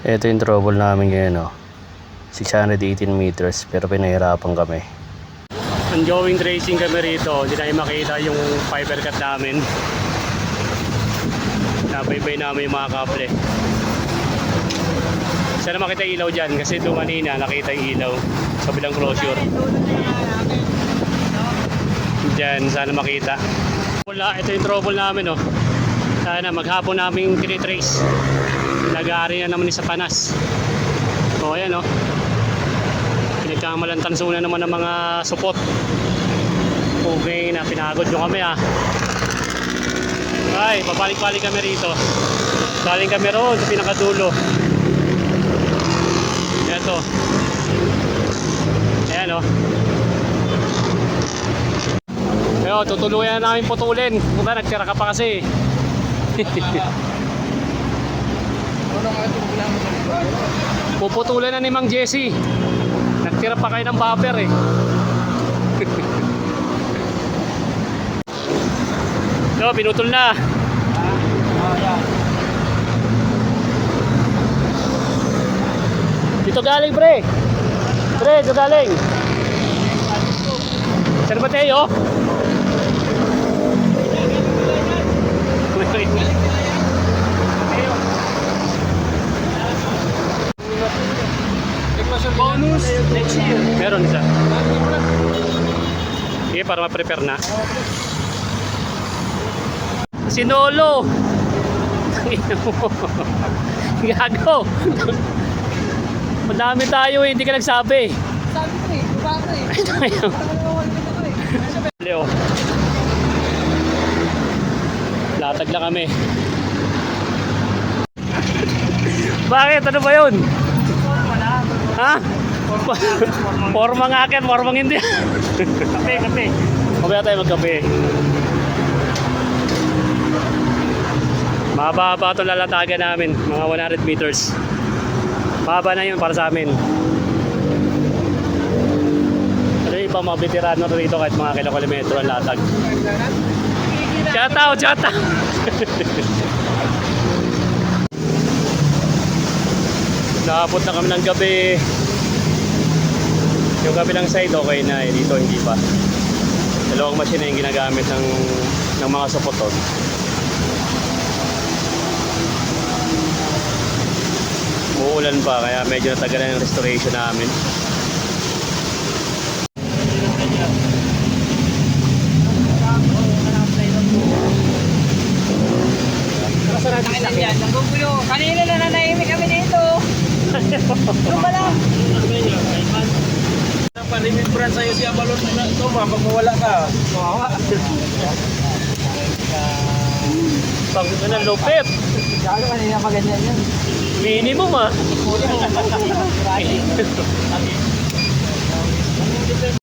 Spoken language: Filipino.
Ito yung trouble namin ngayon, oh. 618 meters pero pinahirapan kami. Ongoing tracing kami rito. Hindi namin makita yung fiber cut namin. Nabaybay namin yung mga kable. Sana makita yung ilaw dyan kasi doon kanina nakita yung ilaw sa bilang closure. Dyan, sana makita. Wala, ito yung trouble namin, oh. Sana maghapon namin tinitrace. Nag-aari na naman sa panas. O, ayan, oh. Pinagkamalantansunan naman ng mga support. Okay na, pinagod nyo kami, ah. Ay, babalik-balik kami rito. Galing kami roon sa pinakadulo. Ito. Ayan, oh. Pero tutuluyan na namin putulin. Kung nagtira ka pa kasi. Puputulan na ni Mang Jesse. Nagtira pa kayo ng buffer eh. So, pinutol na. Dito galing, pre. Pre, dito galing. Sir Mateo. Bonus next year. Meron isa. Okay, para ma-prepare na. Sinolo. Gago. Madami tayo eh, hindi ka nagsabi. Sabi ko eh, baka eh. Leo. Latag na kami. Bakit? Ano ba yun? Ha? Formang akin, formang hindi. Kape. Mamaya tayo magkape. Mahaba-haba itong lalatagan namin. Mga 100 meters. Mahaba na yun para sa amin. Pero ibang mga veterano rito kahit mga kilometro ang latag. Shout out! Nakapot na kami ng gabi. Yung kabilang side okay na eh. Dito hindi pa. Dalawang machine na yung ginagamit ng mga suporton. Uulan pa kaya medyo natagalan yung restoration namin. Kanina na nanahimik kami dito. Ano ba lang? Pa-remembrance sa'yo si Abalon na ito, pag mawala ka. Kawawa. Pag na lupit. Gago kanina pa ganyan yan. Minimum ah.